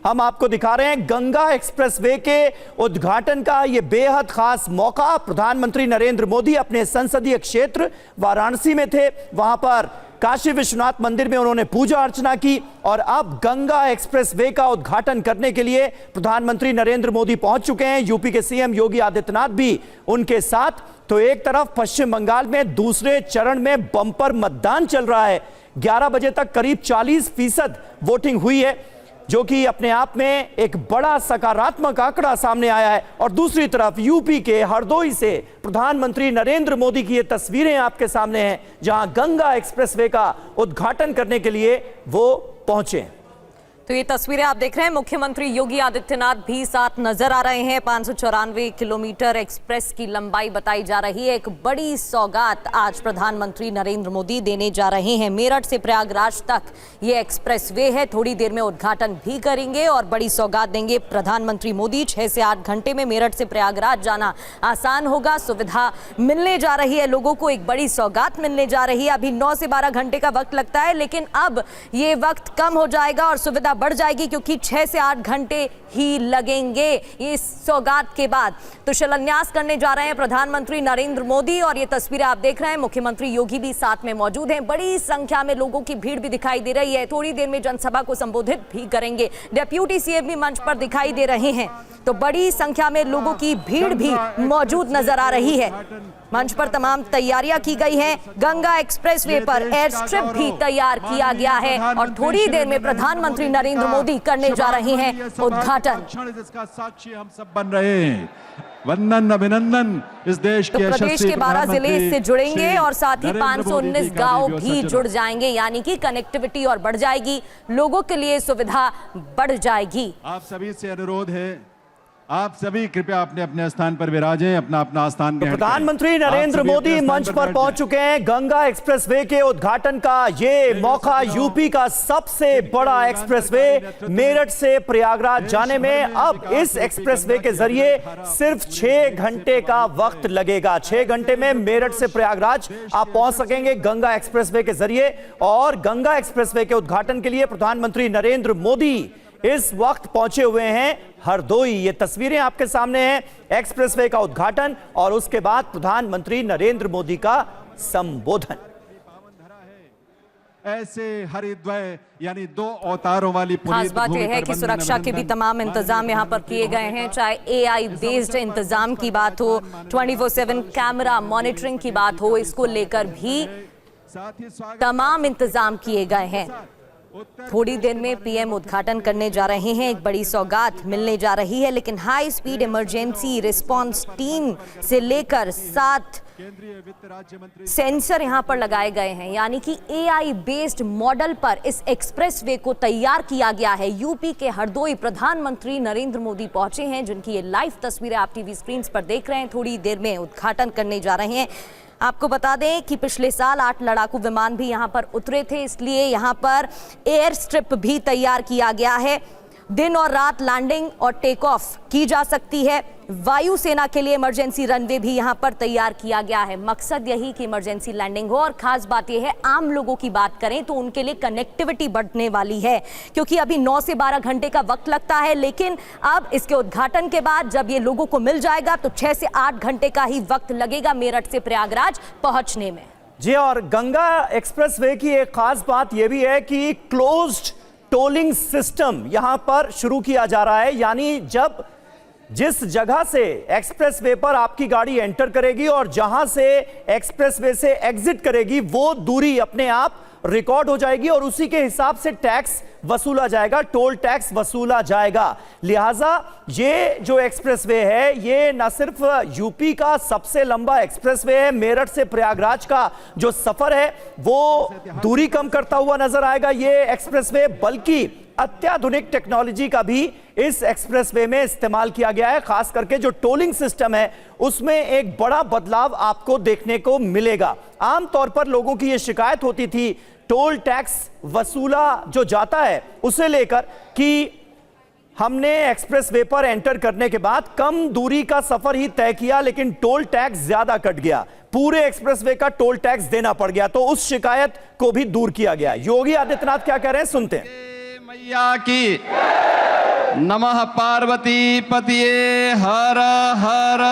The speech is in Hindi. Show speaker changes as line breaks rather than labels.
हम आपको दिखा रहे हैं गंगा एक्सप्रेसवे के उद्घाटन का ये बेहद खास मौका। प्रधानमंत्री नरेंद्र मोदी अपने संसदीय क्षेत्र वाराणसी में थे, वहां पर काशी विश्वनाथ मंदिर में उन्होंने पूजा अर्चना की और अब गंगा एक्सप्रेसवे का उद्घाटन करने के लिए प्रधानमंत्री नरेंद्र मोदी पहुंच चुके हैं। यूपी के सीएम योगी आदित्यनाथ भी उनके साथ। तो एक तरफ पश्चिम बंगाल में दूसरे चरण में बंपर मतदान चल रहा है। 11 बजे तक करीब 40% वोटिंग हुई है, जो कि अपने आप में एक बड़ा सकारात्मक आंकड़ा सामने आया है। और दूसरी तरफ यूपी के हरदोई से प्रधानमंत्री नरेंद्र मोदी की ये तस्वीरें आपके सामने हैं, जहां गंगा एक्सप्रेसवे का उद्घाटन करने के लिए वो पहुंचे।
तो ये तस्वीरें आप देख रहे हैं, मुख्यमंत्री योगी आदित्यनाथ भी साथ नजर आ रहे हैं। 594 किलोमीटर एक्सप्रेस की लंबाई बताई जा रही है। एक बड़ी सौगात आज प्रधानमंत्री नरेंद्र मोदी देने जा रहे हैं। मेरठ से प्रयागराज तक ये एक्सप्रेसवे है, थोड़ी देर में उद्घाटन भी करेंगे और बड़ी सौगात देंगे प्रधानमंत्री मोदी। 6 से 8 घंटे में मेरठ से प्रयागराज जाना आसान होगा। सुविधा मिलने जा रही है लोगों को, एक बड़ी सौगात मिलने जा रही है। अभी 9 से 12 घंटे का वक्त लगता है, लेकिन अब ये वक्त कम हो जाएगा और सुविधा बढ़ जाएगी, क्योंकि 6 से 8 घंटे ही लगेंगे इस सौगात के बाद। तो शिलान्यास करने जा रहे हैं प्रधानमंत्री नरेंद्र मोदी और ये तस्वीरें आप देख रहे हैं। मुख्यमंत्री योगी भी साथ में मौजूद हैं। बड़ी संख्या में लोगों की भीड़ भी दिखाई दे रही है। थोड़ी देर में जनसभा को संबोधित भी करेंगे। डिप्टी सीएम भी मंच पर दिखाई दे रहे हैं। तो बड़ी संख्या में लोगों की भीड़ भी मौजूद नजर आ रही है। मंच पर तमाम तैयारियां की गई हैं। गंगा एक्सप्रेसवे पर एयर स्ट्रिप भी तैयार किया गया है और थोड़ी देर में प्रधानमंत्री नरेंद्र मोदी करने जा रहे हैं उद्घाटन।
इसका साक्षी हम सब बन रहे हैं। वंदन अभिनंदन इस देश के
प्रदेश के 12 जिले इससे जुड़ेंगे और साथ ही 519 गांव भी जुड़ जाएंगे, यानी कि कनेक्टिविटी और बढ़ जाएगी, लोगों के लिए सुविधा बढ़ जाएगी।
आप सभी से अनुरोध है, आप सभी कृपया अपने अपने स्थान पर विराजें, अपना अपना स्थान ग्रहण करें।
प्रधानमंत्री नरेंद्र मोदी मंच पर पहुंच चुके हैं। गंगा एक्सप्रेसवे के उद्घाटन का ये मौका, यूपी का सबसे बड़ा एक्सप्रेसवे मेरठ से प्रयागराज जाने में अब इस एक्सप्रेसवे के जरिए सिर्फ 6 घंटे का वक्त लगेगा। 6 घंटे में मेरठ से प्रयागराज आप पहुंच सकेंगे गंगा एक्सप्रेसवे के जरिए। और गंगा एक्सप्रेसवे के उद्घाटन के लिए प्रधानमंत्री नरेंद्र मोदी इस वक्त पहुंचे हुए हैं हरदोई। ये तस्वीरें आपके सामने हैं, एक्सप्रेसवे का उद्घाटन और उसके बाद प्रधानमंत्री नरेंद्र मोदी का संबोधन।
ऐसे हरिद्वय यानी 2 अवतारों वाली
खास बात यह है कि सुरक्षा के भी तमाम इंतजाम यहां पर किए गए हैं। चाहे AI बेस्ड इंतजाम की बात हो, 24/7 कैमरा मॉनिटरिंग की बात हो, इसको लेकर भी तमाम इंतजाम किए गए हैं। थोड़ी देर में पीएम उद्घाटन करने जा रहे हैं। एक बड़ी सौगात मिलने जा रही है, लेकिन high speed emergency response team से लेकर 7 सेंसर यहां पर लगाए गए हैं, यानी कि AI बेस्ड मॉडल पर इस एक्सप्रेसवे को तैयार किया गया है। यूपी के हरदोई प्रधानमंत्री नरेंद्र मोदी पहुंचे हैं, जिनकी ये लाइव तस्वीरें आप टीवी स्क्रीन पर देख रहे हैं। थोड़ी देर में उद्घाटन करने जा रहे हैं। आपको बता दें कि पिछले साल 8 लड़ाकू विमान भी यहां पर उतरे थे, इसलिए यहां पर एयर स्ट्रिप भी तैयार किया गया है। दिन और रात लैंडिंग और टेक ऑफ की जा सकती है। वायुसेना के लिए इमरजेंसी रनवे भी यहां पर तैयार किया गया है। मकसद यही कि इमरजेंसी लैंडिंग हो। और खास बात यह है, आम लोगों की बात करें तो उनके लिए कनेक्टिविटी बढ़ने वाली है, क्योंकि अभी 9 से 12 घंटे का वक्त लगता है, लेकिन अब इसके उद्घाटन के बाद जब ये लोगों को मिल जाएगा तो 6 से 8 घंटे का ही वक्त लगेगा मेरठ से प्रयागराज पहुंचने में।
जी, और गंगा एक्सप्रेसवे की एक खास बात यह भी है कि क्लोज्ड टोलिंग सिस्टम यहां पर शुरू किया जा रहा है, यानी जब जिस जगह से एक्सप्रेसवे पर आपकी गाड़ी एंटर करेगी और जहां से एक्सप्रेसवे से एग्जिट करेगी, वो दूरी अपने आप रिकॉर्ड हो जाएगी और उसी के हिसाब से टैक्स वसूला जाएगा, टोल टैक्स वसूला जाएगा। लिहाजा ये जो एक्सप्रेसवे है, ये न सिर्फ यूपी का सबसे लंबा एक्सप्रेसवे है, मेरठ से प्रयागराज का जो सफर है वो दूरी कम करता हुआ नजर आएगा ये एक्सप्रेसवे, बल्कि अत्याधुनिक टेक्नोलॉजी का भी इस एक्सप्रेसवे में इस्तेमाल किया गया है। खास करके जो टोलिंग सिस्टम है उसमें एक बड़ा बदलाव आपको देखने को मिलेगा। आमतौर पर लोगों की यह शिकायत होती थी टोल टैक्स वसूला जो जाता है उसे लेकर कि हमने एक्सप्रेसवे पर एंटर करने के बाद कम दूरी का सफर ही तय किया, लेकिन टोल टैक्स ज्यादा कट गया, पूरे एक्सप्रेसवे का टोल टैक्स देना पड़ गया। तो उस शिकायत को भी दूर किया गया। योगी आदित्यनाथ क्या कह रहे हैं, सुनते हैं।
मैया की
नमः पार्वती पतिये हर हर